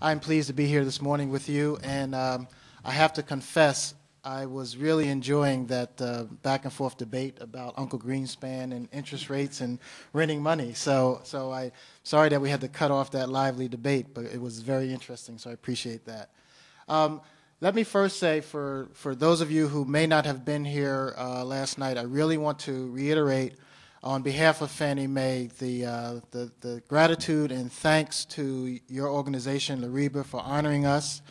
I'm pleased to be here this morning with you, and I have to confess, I was really enjoying that back and forth debate about Uncle Greenspan and interest rates and renting money. So I'm sorry that we had to cut off that lively debate, but it was very interesting, so I appreciate that. Let me first say, for those of you who may not have been here last night, I really want to reiterate on behalf of Fannie Mae the gratitude and thanks to your organization, LARIBA, for honoring us.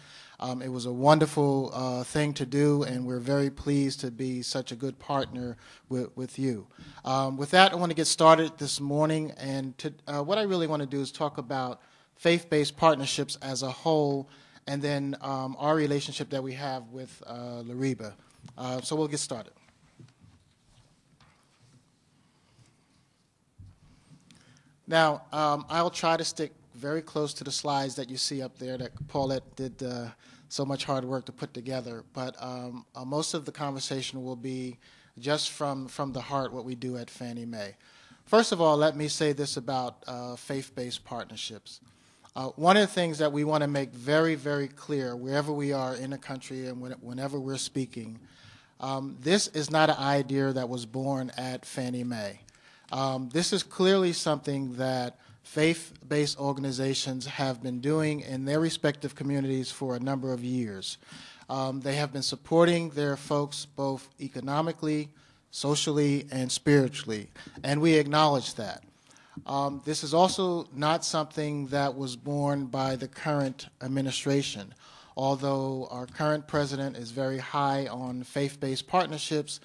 It was a wonderful thing to do, and we're very pleased to be such a good partner with you. With that, I want to get started this morning, and what I really want to do is talk about faith-based partnerships as a whole, and then our relationship that we have with LARIBA. So we'll get started. Now, I'll try to stick very close to the slides that you see up there that Paulette did so much hard work to put together, but most of the conversation will be just from the heart what we do at Fannie Mae. First of all, let me say this about faith-based partnerships. One of the things that we want to make very, very clear wherever we are in the country and whenever we're speaking, this is not an idea that was born at Fannie Mae. This is clearly something that faith-based organizations have been doing in their respective communities for a number of years. They have been supporting their folks both economically, socially, and spiritually, and we acknowledge that. This is also not something that was born by the current administration. Although our current president is very high on faith-based partnerships,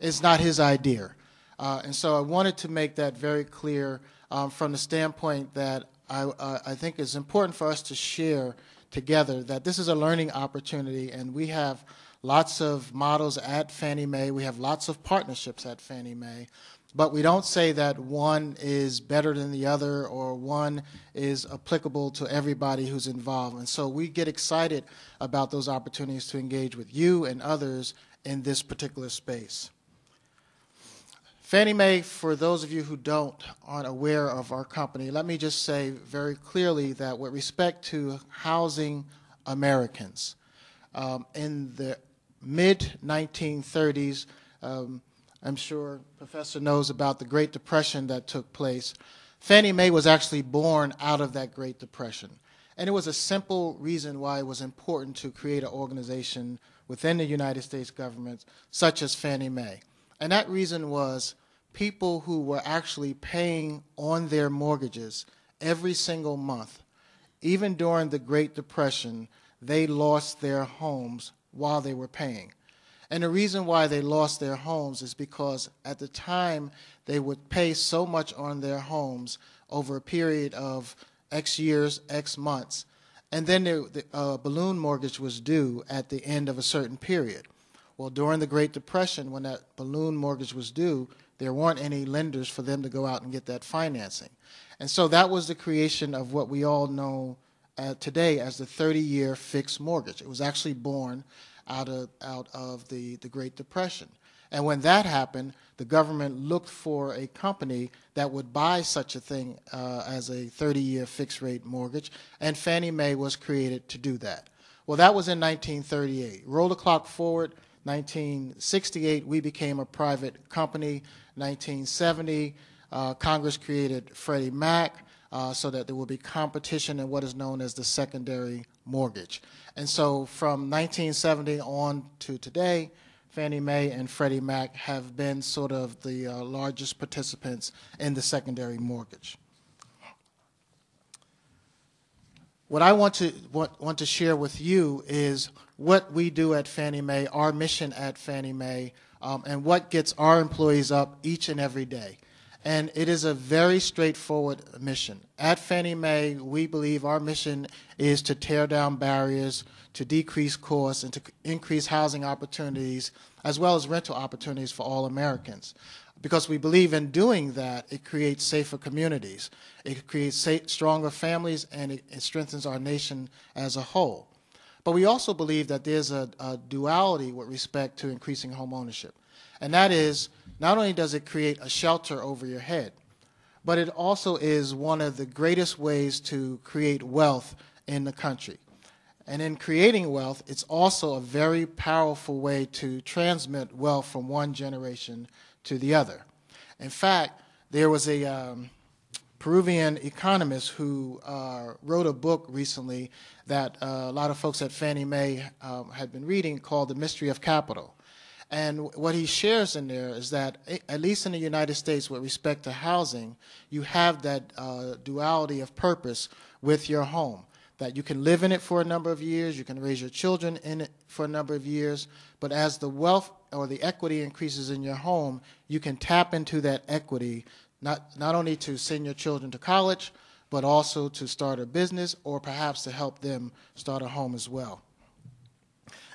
it's not his idea. And so I wanted to make that very clear from the standpoint that I think it's important for us to share together that this is a learning opportunity, and we have lots of models at Fannie Mae. We have lots of partnerships at Fannie Mae, but we don't say that one is better than the other or one is applicable to everybody who's involved. And so we get excited about those opportunities to engage with you and others in this particular space. Fannie Mae, for those of you who aren't aware of our company, let me just say very clearly that with respect to housing Americans, in the mid-1930s, I'm sure Professor knows about the Great Depression that took place. Fannie Mae was actually born out of that Great Depression. And it was a simple reason why it was important to create an organization within the United States government such as Fannie Mae. And that reason was people who were actually paying on their mortgages every single month. Even during the Great Depression, they lost their homes while they were paying. And the reason why they lost their homes is because at the time they would pay so much on their homes over a period of X years, X months, and then the balloon mortgage was due at the end of a certain period. Well, during the Great Depression, when that balloon mortgage was due, there weren't any lenders for them to go out and get that financing. And so that was the creation of what we all know today as the 30-year fixed mortgage. It was actually born out of the Great Depression. And when that happened, the government looked for a company that would buy such a thing as a 30-year fixed-rate mortgage, and Fannie Mae was created to do that. Well, that was in 1938. Roll the clock forward. 1968, we became a private company. 1970, Congress created Freddie Mac so that there will be competition in what is known as the secondary mortgage. And so from 1970 on to today, Fannie Mae and Freddie Mac have been sort of the largest participants in the secondary mortgage. What I want to share with you is what we do at Fannie Mae, our mission at Fannie Mae, and what gets our employees up each and every day. And it is a very straightforward mission. At Fannie Mae, we believe our mission is to tear down barriers, to decrease costs, and to increase housing opportunities, as well as rental opportunities for all Americans. Because we believe in doing that, it creates safer communities, it creates stronger families, and it strengthens our nation as a whole. But we also believe that there's a duality with respect to increasing home ownership. And that is, not only does it create a shelter over your head, but it also is one of the greatest ways to create wealth in the country. And in creating wealth, it's also a very powerful way to transmit wealth from one generation to the other. In fact, there was a Peruvian economist who wrote a book recently that a lot of folks at Fannie Mae had been reading called The Mystery of Capital. And what he shares in there is that, at least in the United States with respect to housing, you have that duality of purpose with your home, that you can live in it for a number of years, you can raise your children in it for a number of years, but as the wealth or the equity increases in your home, you can tap into that equity not only to send your children to college, but also to start a business or perhaps to help them start a home as well.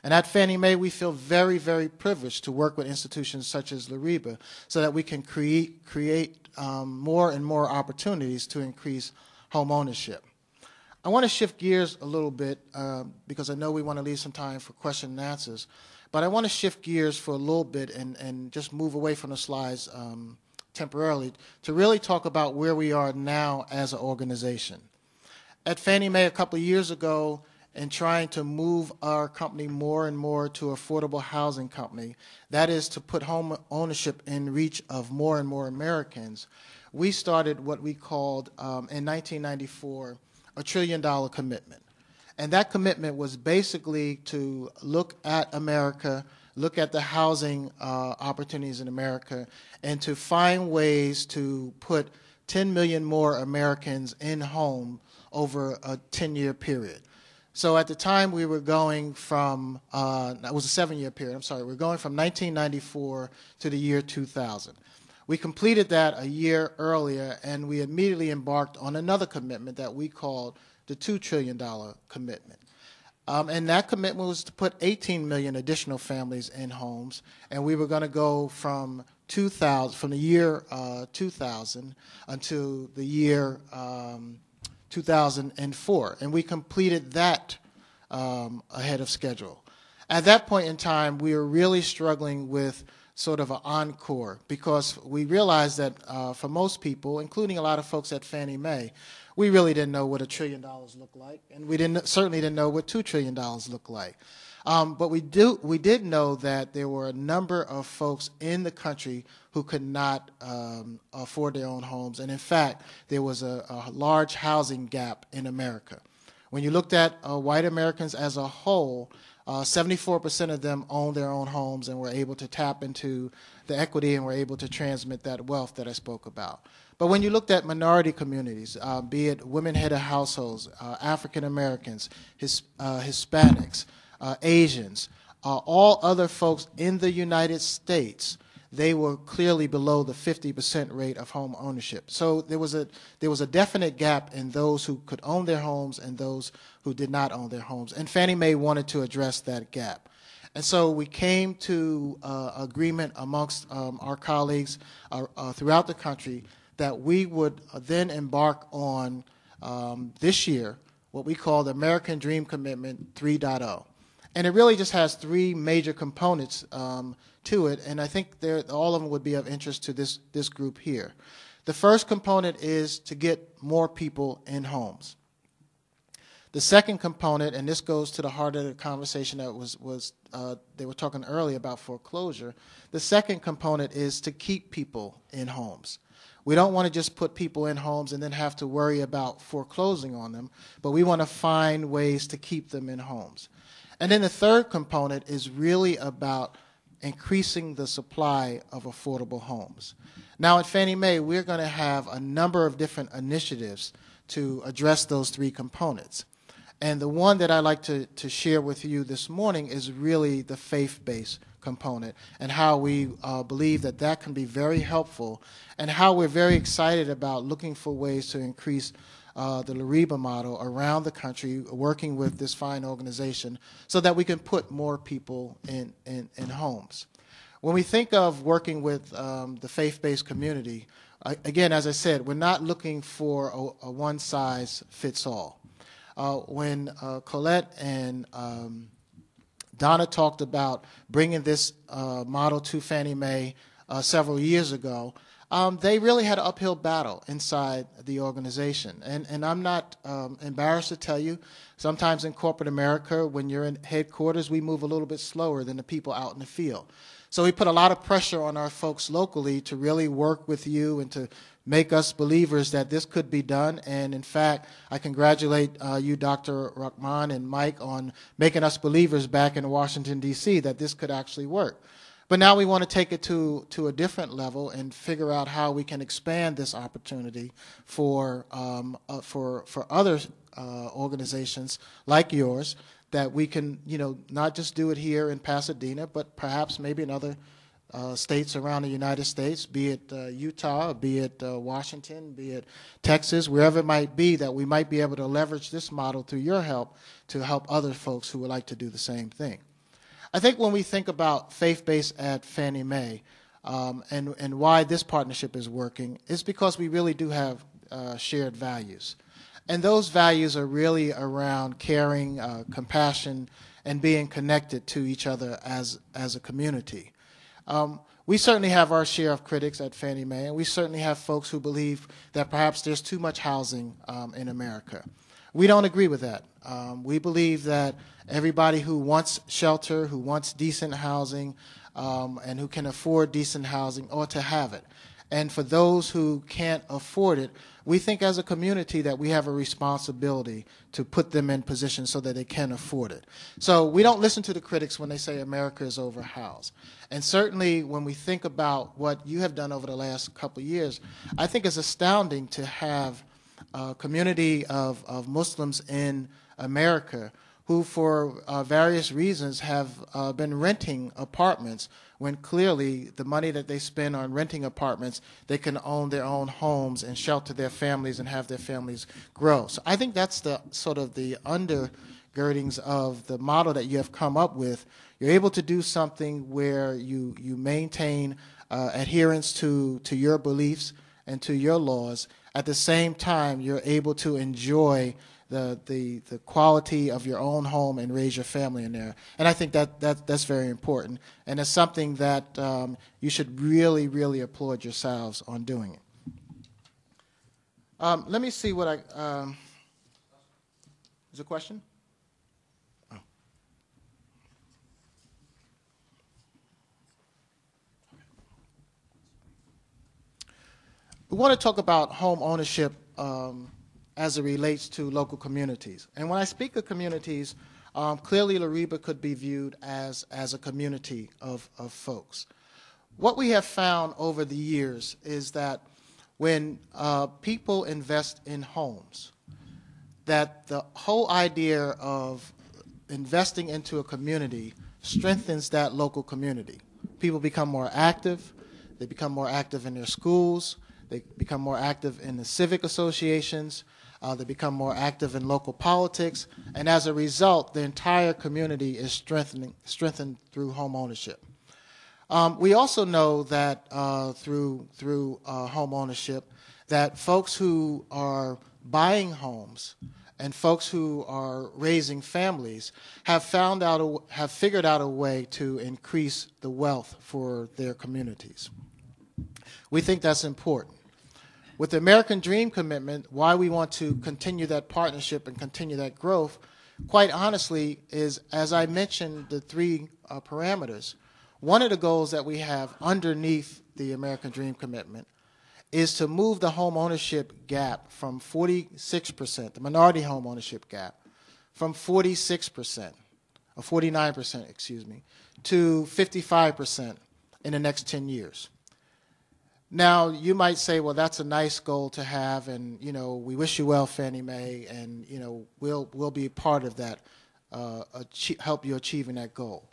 And at Fannie Mae, we feel very, very privileged to work with institutions such as LARIBA so that we can create more and more opportunities to increase home ownership. I want to shift gears a little bit because I know we want to leave some time for question and answers, but I want to shift gears for a little bit and just move away from the slides temporarily to really talk about where we are now as an organization. At Fannie Mae a couple of years ago, in trying to move our company more and more to affordable housing company, that is to put home ownership in reach of more and more Americans, we started what we called in 1994 a $1 trillion commitment. And that commitment was basically to look at America, look at the housing opportunities in America, and to find ways to put 10 million more Americans in home over a 10-year period. So at the time we were going from, it was a 7-year period, I'm sorry, we were going from 1994 to the year 2000. We completed that a year earlier, and we immediately embarked on another commitment that we called the $2 trillion commitment. And that commitment was to put 18 million additional families in homes, and we were going to go from the year 2000 until the year 2004, and we completed that ahead of schedule. At that point in time, we were really struggling with sort of an encore because we realized that for most people, including a lot of folks at Fannie Mae, we really didn't know what $1 trillion looked like, and we certainly didn't know what $2 trillion looked like. But we did know that there were a number of folks in the country who could not afford their own homes, and in fact, there was a large housing gap in America. When you looked at white Americans as a whole, 74% of them owned their own homes and were able to tap into the equity and were able to transmit that wealth that I spoke about. But when you looked at minority communities, be it women-headed households, African Americans, Hispanics, Asians, all other folks in the United States, they were clearly below the 50% rate of home ownership. So there was a definite gap in those who could own their homes and those who did not own their homes. And Fannie Mae wanted to address that gap. And so we came to agreement amongst our colleagues throughout the country that we would then embark on this year what we call the American Dream Commitment 3.0. And it really just has three major components to it, and I think all of them would be of interest to this group here. The first component is to get more people in homes. The second component, and this goes to the heart of the conversation that they were talking earlier about foreclosure, the second component is to keep people in homes. We don't want to just put people in homes and then have to worry about foreclosing on them, but we want to find ways to keep them in homes. And then the third component is really about increasing the supply of affordable homes. Now at Fannie Mae, we're going to have a number of different initiatives to address those three components. And the one that I'd like to share with you this morning is really the faith-based component and how we believe that that can be very helpful and how we're very excited about looking for ways to increase the LARIBA model around the country, working with this fine organization so that we can put more people in homes. When we think of working with the faith-based community, again, as I said, we're not looking for a one-size-fits-all. When Colette and Donna talked about bringing this model to Fannie Mae several years ago, they really had an uphill battle inside the organization. And I'm not embarrassed to tell you, sometimes in corporate America, when you're in headquarters, we move a little bit slower than the people out in the field. So we put a lot of pressure on our folks locally to really work with you and to make us believers that this could be done. And in fact, I congratulate you, Dr. Rahman and Mike, on making us believers back in Washington, D.C., that this could actually work. But now we want to take it to a different level and figure out how we can expand this opportunity for other organizations like yours, that we can, not just do it here in Pasadena, but perhaps maybe in other states around the United States, be it Utah, be it Washington, be it Texas, wherever it might be, that we might be able to leverage this model through your help to help other folks who would like to do the same thing. I think when we think about faith-based at Fannie Mae and why this partnership is working, it's because we really do have shared values. And those values are really around caring, compassion, and being connected to each other as a community. We certainly have our share of critics at Fannie Mae, and we certainly have folks who believe that perhaps there's too much housing in America. We don't agree with that. We believe that everybody who wants shelter, who wants decent housing, and who can afford decent housing ought to have it. And for those who can't afford it, we think as a community that we have a responsibility to put them in position so that they can afford it. So we don't listen to the critics when they say America is overhoused. And certainly when we think about what you have done over the last couple of years, I think it's astounding to have a community of Muslims in America who for various reasons have been renting apartments when clearly the money that they spend on renting apartments, they can own their own homes and shelter their families and have their families grow. So I think that's the sort of the undergirdings of the model that you have come up with. You're able to do something where you maintain adherence to your beliefs and to your laws. At the same time, you're able to enjoy the quality of your own home and raise your family in there. And I think that's very important. And it's something that you should really, really applaud yourselves on doing it. Let me see what is there a question? Oh. We want to talk about home ownership as it relates to local communities. And when I speak of communities, clearly Lariba could be viewed as a community of folks. What we have found over the years is that when people invest in homes, that the whole idea of investing into a community strengthens that local community. People become more active. They become more active in their schools. They become more active in the civic associations. They become more active in local politics, and as a result, the entire community is strengthened through home ownership. We also know that through home ownership, that folks who are buying homes and folks who are raising families have figured out a way to increase the wealth for their communities. We think that's important. With the American Dream Commitment, why we want to continue that partnership and continue that growth, quite honestly, is, as I mentioned, the three parameters. One of the goals that we have underneath the American Dream Commitment is to move the home ownership gap from 46%, the minority home ownership gap, from 46%, or 49%, excuse me, to 55% in the next 10 years. Now, you might say, well, that's a nice goal to have, and, we wish you well, Fannie Mae, and, we'll be part of that, help you achieving that goal.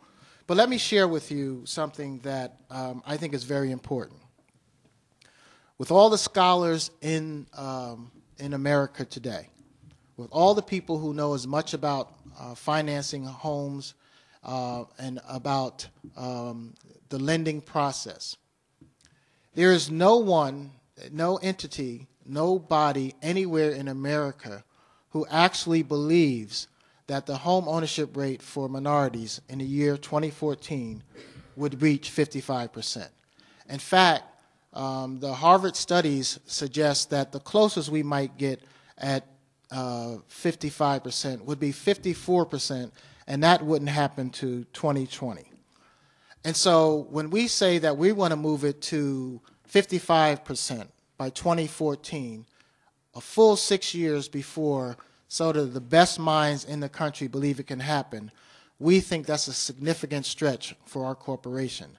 But let me share with you something that I think is very important. With all the scholars in America today, with all the people who know as much about financing homes and about the lending process, there is no one, no entity, no body anywhere in America who actually believes that the home ownership rate for minorities in the year 2014 would reach 55%. In fact, The Harvard studies suggest that the closest we might get at 55% would be 54%, and that wouldn't happen to 2020. And so when we say that we want to move it to 55% by 2014, a full 6 years before sort of the best minds in the country believe it can happen, we think that's a significant stretch for our corporation.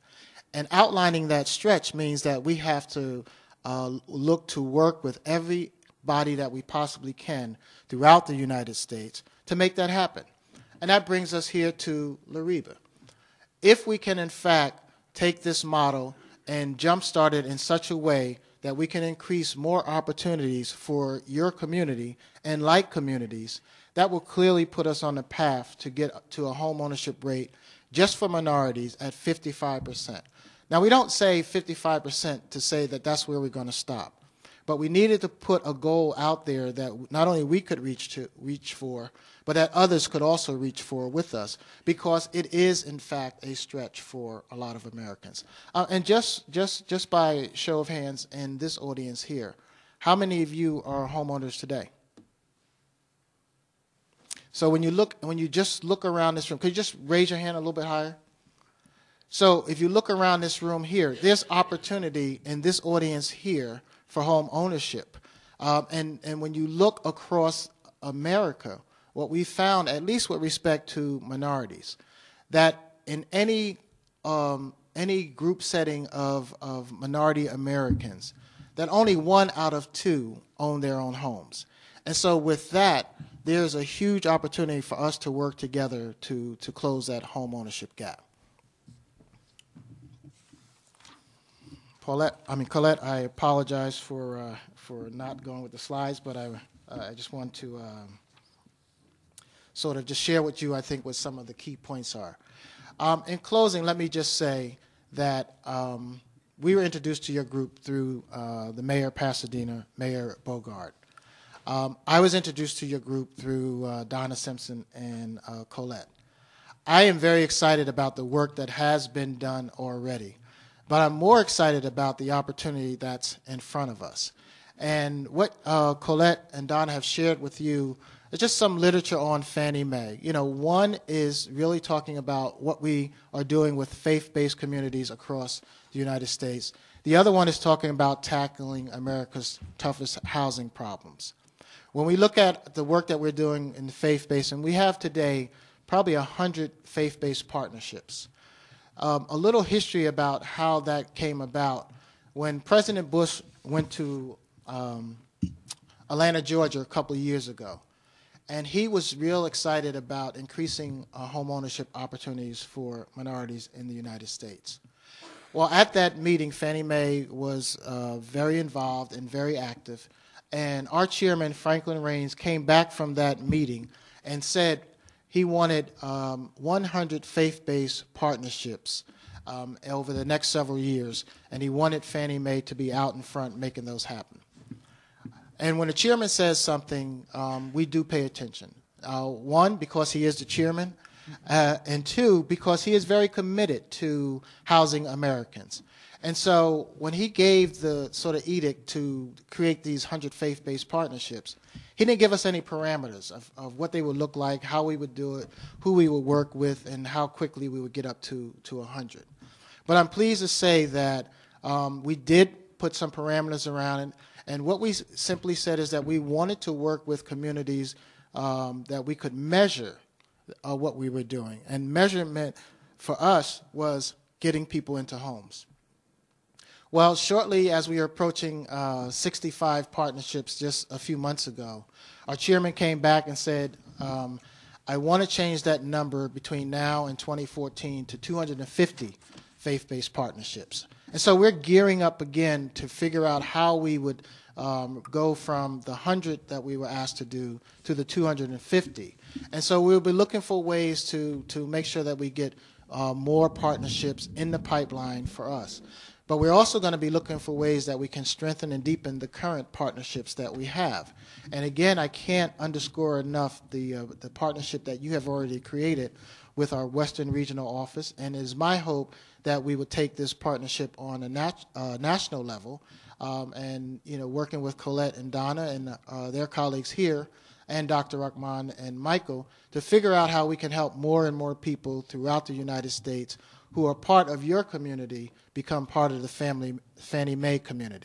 And outlining that stretch means that we have to look to work with everybody that we possibly can throughout the United States to make that happen. And that brings us here to Lariba. If we can, in fact, take this model and jumpstart it in such a way that we can increase more opportunities for your community and like communities, that will clearly put us on the path to get to a home ownership rate just for minorities at 55%. Now, we don't say 55% to say that that's where we're going to stop, but we needed to put a goal out there that not only we could reach for, but that others could also reach for with us, because it is, in fact, a stretch for a lot of Americans. And just by show of hands in this audience here, how many of you are homeowners today? So when you just look around this room, could you just raise your hand a little bit higher? So if you look around this room here, there's opportunity in this audience here for home ownership. And when you look across America, what we found, at least with respect to minorities, that in any group setting of minority Americans, that only 1 out of 2 own their own homes. And so with that, there's a huge opportunity for us to work together to close that home ownership gap. Colette, I apologize for not going with the slides, but I just want to sort of just share with you, I think, what some of the key points are. In closing, let me just say that we were introduced to your group through the mayor of Pasadena, Mayor Bogart. I was introduced to your group through Donna Simpson and Colette. I am very excited about the work that has been done already, but I'm more excited about the opportunity that's in front of us. And what Colette and Donna have shared with you is just some literature on Fannie Mae. You know, one is really talking about what we are doing with faith-based communities across the United States. The other one is talking about tackling America's toughest housing problems. When we look at the work that we're doing in the faith-based, and we have today probably 100 faith-based partnerships. A little history about how that came about. When President Bush went to Atlanta, Georgia a couple of years ago, and he was real excited about increasing home ownership opportunities for minorities in the United States. Well, at that meeting, Fannie Mae was very involved and very active, and our chairman, Franklin Raines, came back from that meeting and said he wanted 100 faith-based partnerships over the next several years, and he wanted Fannie Mae to be out in front making those happen. And when the chairman says something, we do pay attention. One, because he is the chairman, and two, because he is very committed to housing Americans. And so when he gave the sort of edict to create these 100 faith-based partnerships, he didn't give us any parameters of what they would look like, how we would do it, who we would work with, and how quickly we would get up to 100. But I'm pleased to say that we did put some parameters around it, and what we simply said is that we wanted to work with communities that we could measure what we were doing. And measurement for us was getting people into homes. Well, shortly as we were approaching 65 partnerships just a few months ago, our chairman came back and said, I want to change that number between now and 2014 to 250 faith-based partnerships. And so we're gearing up again to figure out how we would go from the 100 that we were asked to do to the 250. And so we'll be looking for ways to make sure that we get more partnerships in the pipeline for us. But we're also going to be looking for ways that we can strengthen and deepen the current partnerships that we have. And again, I can't underscore enough the partnership that you have already created with our Western Regional Office, and it is my hope that we would take this partnership on a national level, and working with Colette and Donna and their colleagues here, and Dr. Rahman and Michael, to figure out how we can help more and more people throughout the United States who are part of your community become part of the Fannie Mae community.